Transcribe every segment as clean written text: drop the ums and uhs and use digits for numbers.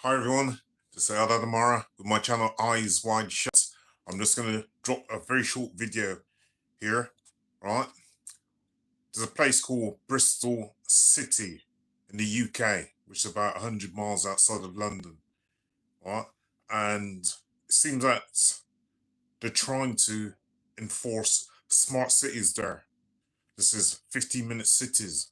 Hi everyone, this is Amara with my channel Eyes Wide Shut. I'm just going to drop a very short video here, right? There's a place called Bristol City in the UK, which is about 100 miles outside of London, right? And it seems that they're trying to enforce smart cities there. This is 15-minute cities.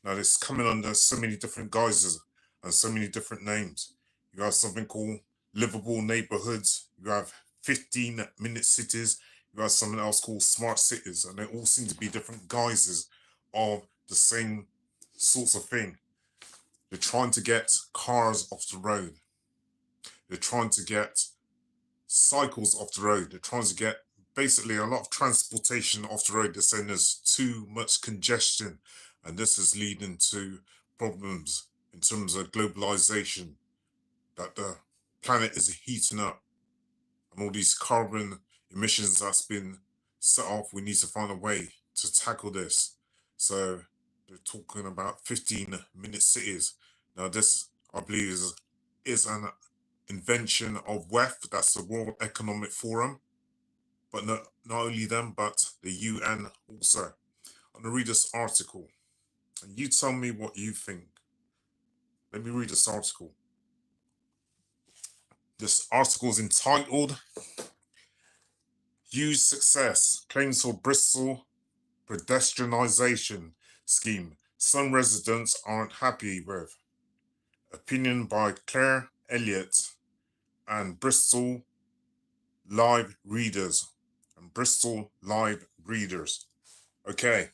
Now this is coming under so many different guises and so many different names. You have something called livable neighborhoods. You have 15-minute cities. You have something else called smart cities. And they all seem to be different guises of the same sorts of thing. They're trying to get cars off the road. They're trying to get cycles off the road. They're trying to get basically a lot of transportation off the road. They're saying there's too much congestion. And this is leading to problems in terms of globalization, that the planet is heating up and all these carbon emissions that's been set off. We need to find a way to tackle this. So they're talking about 15-minute cities. Now this, I believe, is an invention of WEF, that's the World Economic Forum. But not only them, but the UN also. I'm going to read this article and you tell me what you think. Let me read this article. This article is entitled Huge Success Claims for Bristol Pedestrianisation Scheme Some Residents Aren't Happy With. Opinion by Claire Elliott and Bristol Live Readers. Okay.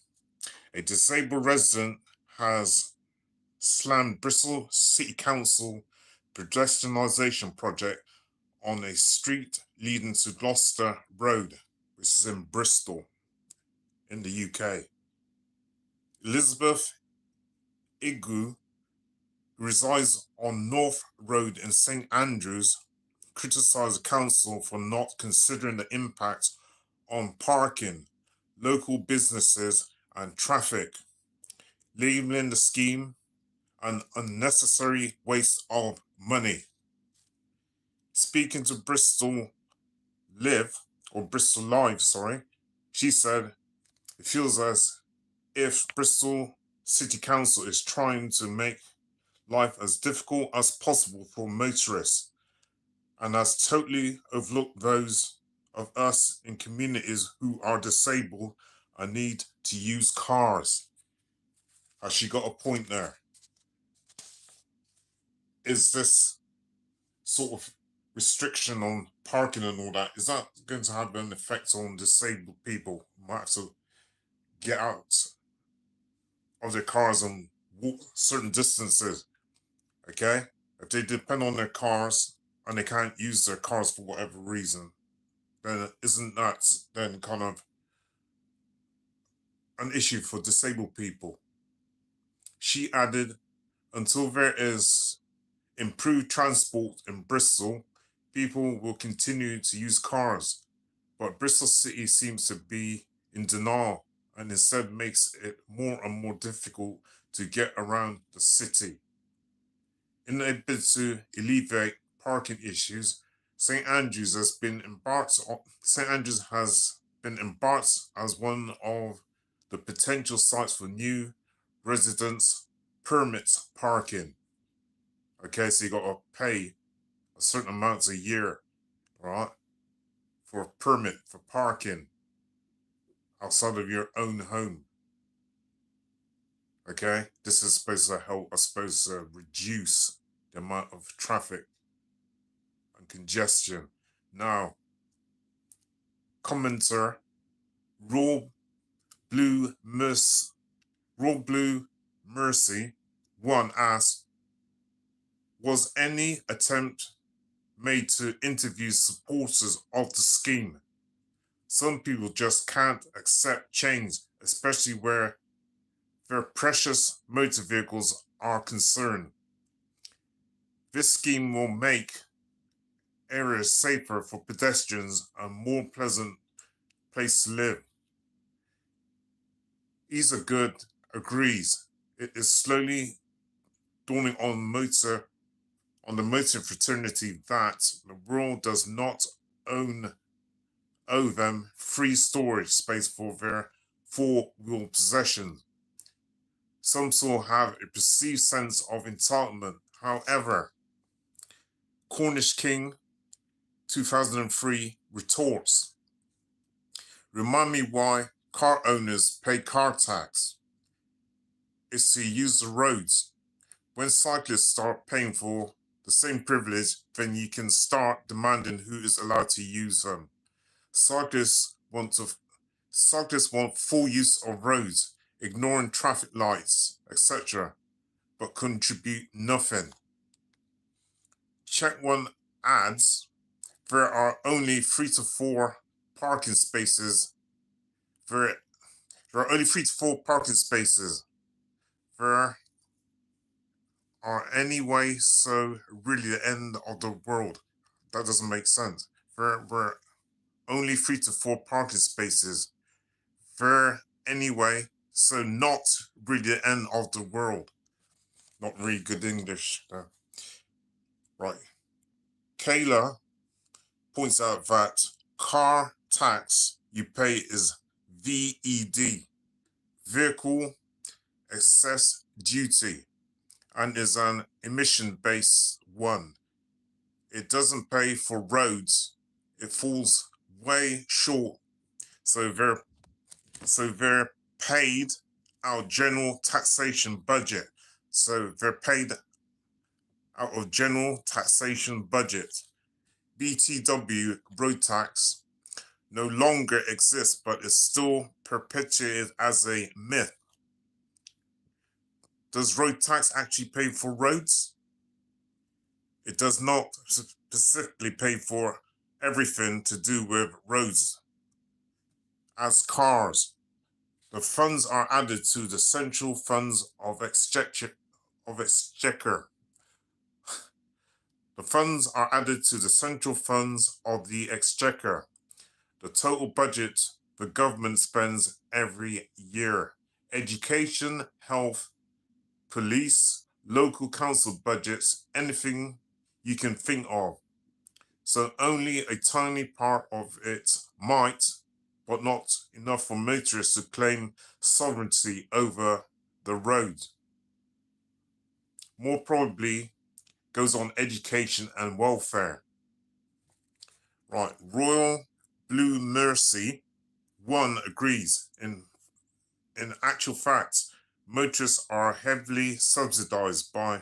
A disabled resident has slammed Bristol City Council pedestrianisation project on a street leading to Gloucester Road, which is in Bristol, in the UK. Elizabeth Igu, who resides on North Road in St Andrews, criticised the council for not considering the impact on parking, local businesses and traffic, labelling the scheme an unnecessary waste of money. Speaking to Bristol Live, she said it feels as if Bristol City Council is trying to make life as difficult as possible for motorists and has totally overlooked those of us in communities who are disabled and need to use cars. Has she got a point there? Is this sort of restriction on parking and all that, is that going to have an effect on disabled people who might have to get out of their cars and walk certain distances? Okay, if they depend on their cars and they can't use their cars for whatever reason, then isn't that then kind of an issue for disabled people? She added, until there is improved transport in Bristol, people will continue to use cars, but Bristol City seems to be in denial and instead makes it more and more difficult to get around the city. In a bid to alleviate parking issues, St Andrews has been embarked as one of the potential sites for new residents permit parking. Okay, so you got to pay a certain amount a year, right, for a permit for parking outside of your own home. Okay, this is supposed to help, I suppose, reduce the amount of traffic and congestion. Now, commenter Raw Blue Mercy 1 asked, was any attempt made to interview supporters of the scheme? Some people just can't accept change, especially where their precious motor vehicles are concerned. This scheme will make areas safer for pedestrians and more pleasant place to live. Isa Good agrees. It is slowly dawning on motor on the motive fraternity that the world does not owe them free storage space for their four-wheel possessions. Some still have a perceived sense of entitlement. However, Cornish King 2003 retorts, remind me why car owners pay car tax. It's to use the roads. When cyclists start paying for the same privilege, then you can start demanding who is allowed to use them. Cyclists want full use of roads, ignoring traffic lights, etc., but contribute nothing. Check One adds, there are only 3 to 4 parking spaces. There are only 3 to 4 parking spaces. There are anyway, so really the end of the world. That doesn't make sense. There were only 3 to 4 parking spaces. There anyway, so not really the end of the world. Not really good English. Right. Kayla points out that car tax you pay is VED, Vehicle Excess Duty, and is an emission-based one. It doesn't pay for roads. It falls way short. So they're paid our general taxation budget. So they're paid out of general taxation budget. BTW road tax no longer exists, but is still perpetuated as a myth. Does road tax actually pay for roads? It does not specifically pay for everything to do with roads. As cars, the funds are added to the central funds of exchequer. The funds are added to the central funds of the exchequer, the total budget the government spends every year. Education, health, police, local council budgets, anything you can think of. So only a tiny part of it might, but not enough for motorists to claim sovereignty over the road. More probably goes on education and welfare. Right, Royal Blue Mercy 1 agrees. In actual fact, motorists are heavily subsidized by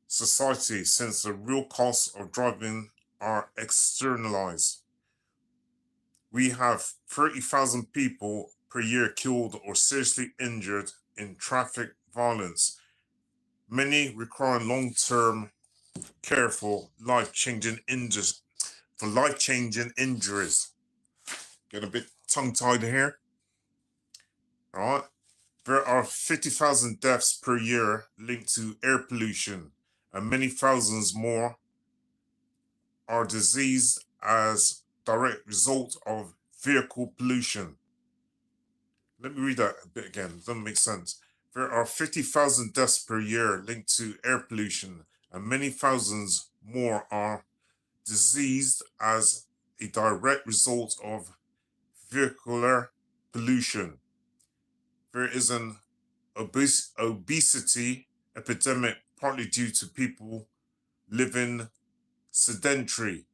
society since the real costs of driving are externalized. We have 30,000 people per year killed or seriously injured in traffic violence, many requiring long-term care for life-changing injuries. Get a bit tongue-tied here. All right. There are 50,000 deaths per year linked to air pollution, and many thousands more are diseased as direct result of vehicle pollution. Let me read that a bit again. It doesn't make sense. There are 50,000 deaths per year linked to air pollution, and many thousands more are diseased as a direct result of vehicular pollution. There is an obesity epidemic partly due to people living sedentary.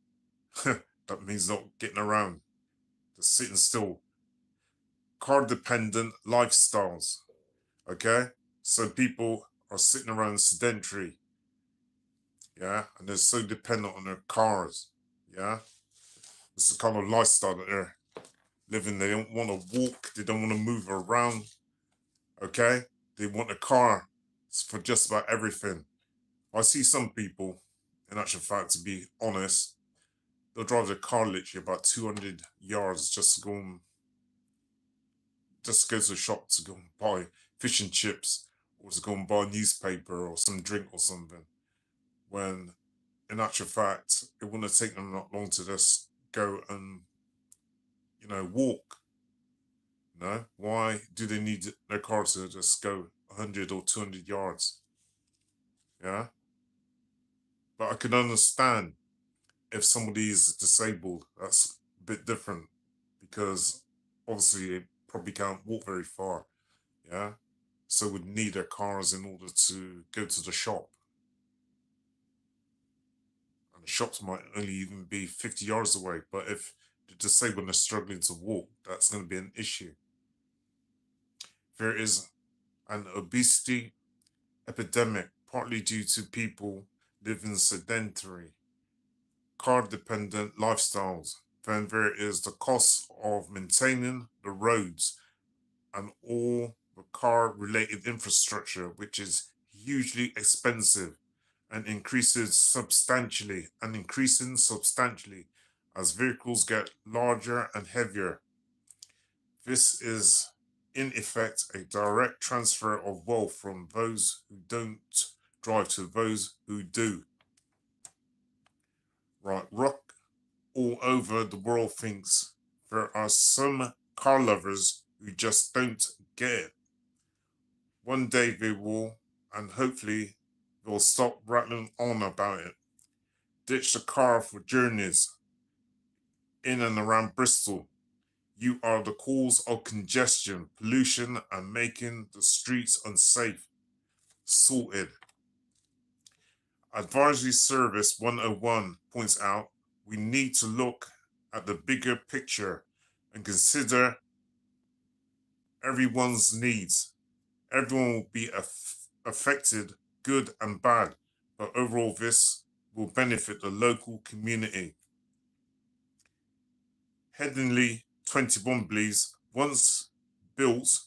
That means not getting around, just sitting still. Car-dependent lifestyles, okay? So people are sitting around sedentary, yeah? And they're so dependent on their cars, yeah? It's the kind of lifestyle that they're living. They don't want to walk. They don't want to move around, okay? They want a car for just about everything. I see some people, in actual fact, to be honest, they'll drive their car literally about 200 yards just to go to the shop to go and buy fish and chips, or to go and buy a newspaper or some drink or something. When, in actual fact, it wouldn't have taken them that long to just go and, walk. Why do they need their car to just go 100 or 200 yards? Yeah? But I can understand if somebody is disabled, that's a bit different because obviously they probably can't walk very far, yeah? So would need their cars in order to go to the shop. And the shops might only even be 50 yards away, but if the disabled are struggling to walk, that's going to be an issue. There is an obesity epidemic, partly due to people living sedentary, car-dependent lifestyles. Then there is the cost of maintaining the roads and all the car-related infrastructure, which is hugely expensive and increasing substantially as vehicles get larger and heavier. This is in effect a direct transfer of wealth from those who don't drive to those who do. Right, rock all over the world thinks there are some car lovers who just don't get it. One day they will, and hopefully they'll stop rattling on about it. Ditch the car for journeys in and around Bristol. You are the cause of congestion, pollution, and making the streets unsafe. Sorted. Advisory Service 101 points out we need to look at the bigger picture and consider everyone's needs. Everyone will be affected, good and bad, but overall this will benefit the local community. Headingley 21 believes once built,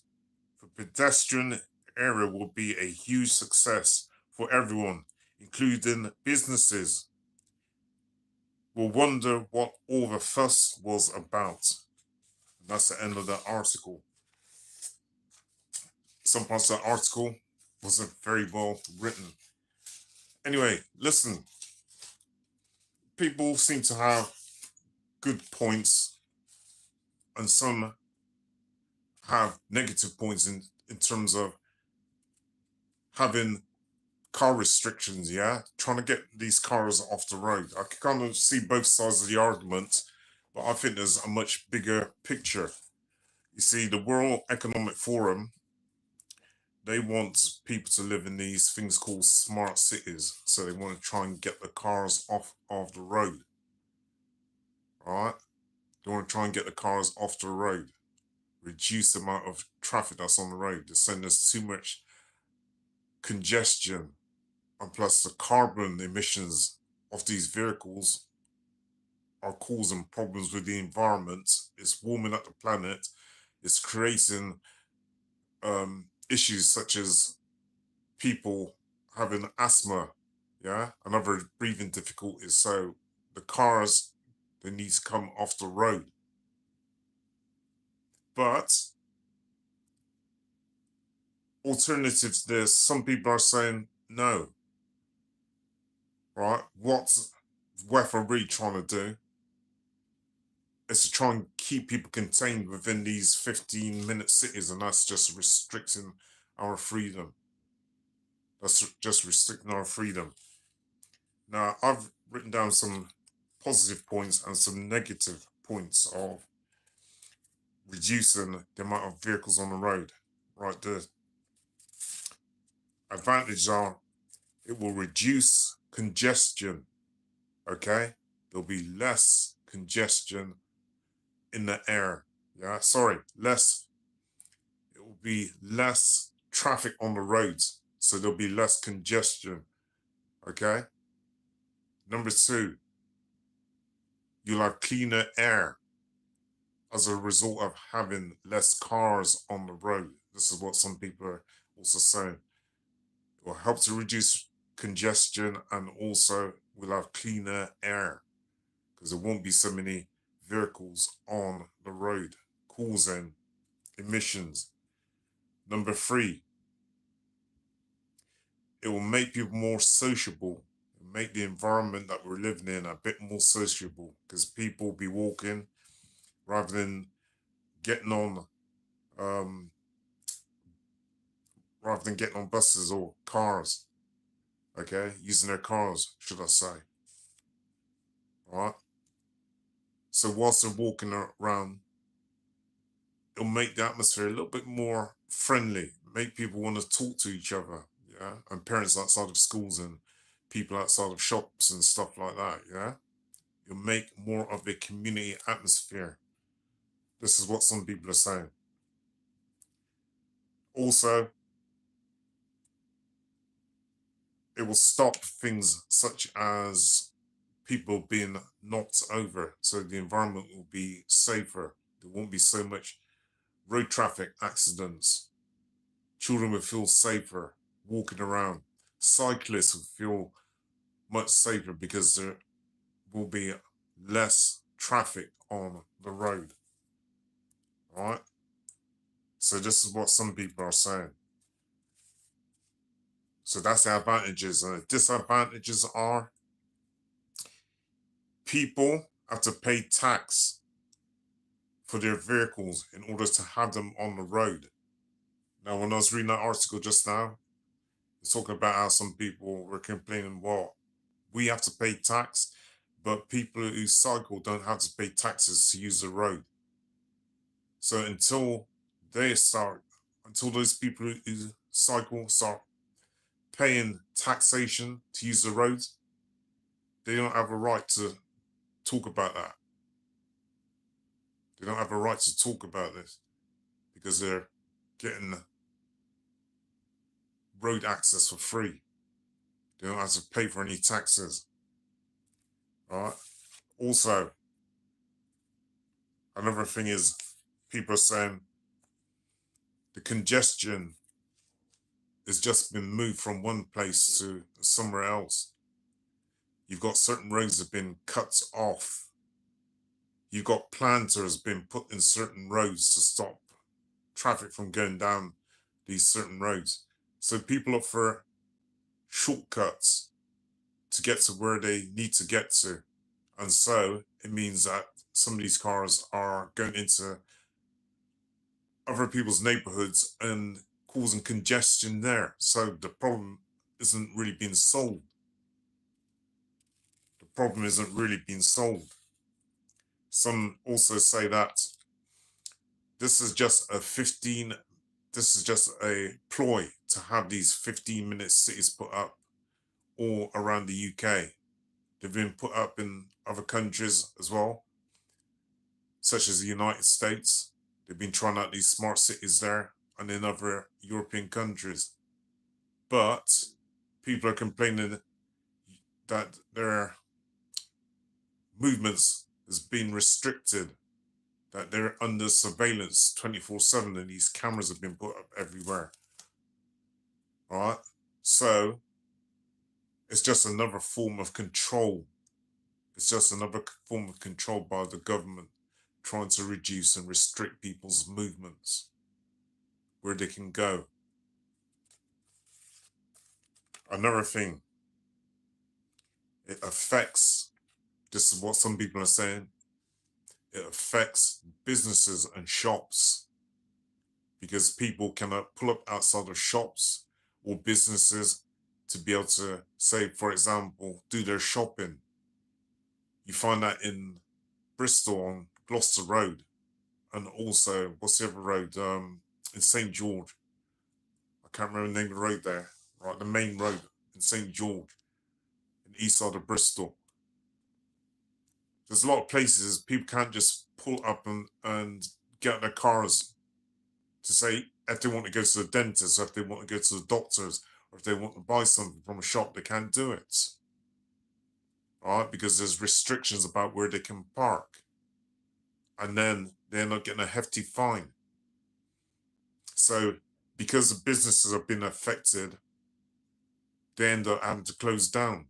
the pedestrian area will be a huge success for everyone, including businesses. We'll wonder what all the fuss was about. And that's the end of the article. Some parts of the article wasn't very well written. Anyway, listen. People seem to have good points and some have negative points in terms of having car restrictions, yeah? Trying to get these cars off the road. I can kind of see both sides of the argument, but I think there's a much bigger picture. You see, the World Economic Forum, they want people to live in these things called smart cities. So they want to try and get the cars off of the road. All right? They want to try and get the cars off the road. Reduce the amount of traffic that's on the road. They're saying there's too much congestion. And plus the carbon emissions of these vehicles are causing problems with the environment. It's warming up the planet. It's creating issues such as people having asthma, yeah, and other breathing difficulties. So the cars, they need to come off the road. But alternative to this, some people are saying no. Right? What we're really trying to do is to try and keep people contained within these 15-minute cities, and that's just restricting our freedom. That's just restricting our freedom. Now, I've written down some positive points and some negative points of reducing the amount of vehicles on the road. Right, the advantages are it will reduce congestion, okay? There'll be less congestion in the air, yeah? Sorry, it will be less traffic on the roads, so there'll be less congestion, okay? Number two, you'll have cleaner air as a result of having less cars on the road. This is what some people are also saying. It will help to reduce congestion, and also we'll have cleaner air because there won't be so many vehicles on the road causing emissions. Number three, it will make people more sociable, make the environment that we're living in a bit more sociable because people will be walking rather than getting on buses or cars. okay, using their cars, should I say. All right. So whilst they're walking around, it'll make the atmosphere a little bit more friendly, make people want to talk to each other, yeah, and parents outside of schools and people outside of shops and stuff like that, yeah. You'll make more of a community atmosphere. This is what some people are saying. Also, it will stop things such as people being knocked over, so the environment will be safer. There won't be so much road traffic accidents. Children will feel safer walking around. Cyclists will feel much safer because there will be less traffic on the road. All right? So this is what some people are saying. So that's the advantages. And the disadvantages are people have to pay tax for their vehicles in order to have them on the road. Now, when I was reading that article just now, it's talking about how some people were complaining, well, we have to pay tax, but people who cycle don't have to pay taxes to use the road. So until those people who cycle start paying taxation to use the roads, they don't have a right to talk about that. They don't have a right to talk about this because they're getting road access for free. They don't have to pay for any taxes. All right. Also, another thing is people are saying the congestion has just been moved from one place to somewhere else. You've got certain roads that have been cut off. You've got planters being put in certain roads to stop traffic from going down these certain roads. So people look for shortcuts to get to where they need to get to. And so it means that some of these cars are going into other people's neighborhoods and causing congestion there. So the problem isn't really being solved. The problem isn't really being solved. Some also say that this is just a ploy to have these 15-minute cities put up all around the UK. They've been put up in other countries as well, such as the United States. They've been trying out these smart cities there and in other European countries. But people are complaining that their movements has been restricted, that they're under surveillance 24/7 and these cameras have been put up everywhere. All right. So it's just another form of control. It's just another form of control by the government trying to reduce and restrict people's movements, where they can go. Another thing, it affects, this is what some people are saying, it affects businesses and shops because people cannot pull up outside of shops or businesses to be able to, say, for example, do their shopping. You find that in Bristol on Gloucester Road, and also, what's the other road? In St. George. I can't remember the name of the road there. Right, the main road in St. George, in the east side of Bristol. There's a lot of places people can't just pull up and get in their cars to say if they want to go to the dentist, or if they want to go to the doctors, or if they want to buy something from a shop, they can't do it. All right, because there's restrictions about where they can park. And then they end up getting a hefty fine. So because the businesses have been affected, they end up having to close down.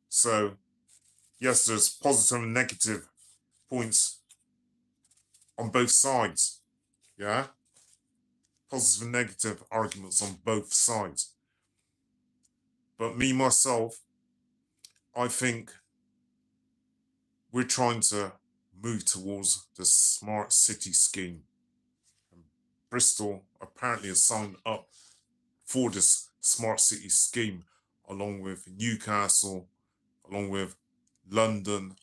So yes, there's positive and negative points on both sides. Yeah? Positive and negative arguments on both sides. But me, myself, I think we're trying to move towards the smart city scheme. And Bristol apparently has signed up for this smart city scheme, along with Newcastle, along with London,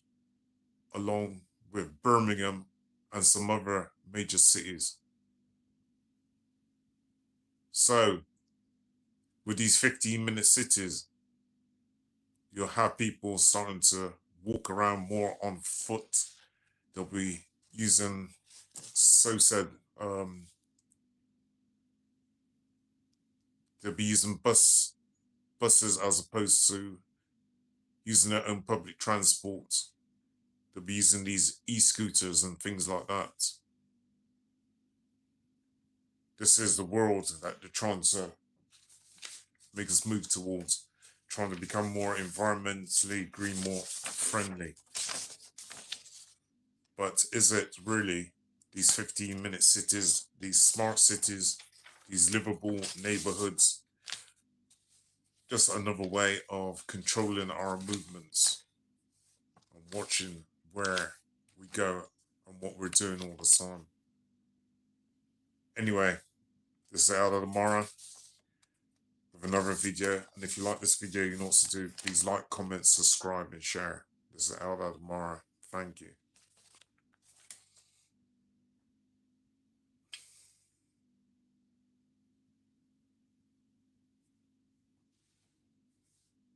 along with Birmingham and some other major cities. So with these 15-minute cities, you'll have people starting to walk around more on foot. They'll be using, they'll be using buses as opposed to using their own public transport. They'll be using these e-scooters and things like that. This is the world that they're trying to make us move towards, trying to become more environmentally green, more friendly. But is it really these 15-minute cities, these smart cities, these livable neighborhoods, just another way of controlling our movements and watching where we go and what we're doing all the time? Anyway, this is Out of Amara with another video. And if you like this video, you can also do, please like, comment, subscribe, and share. This is Out of Amara. Thank you.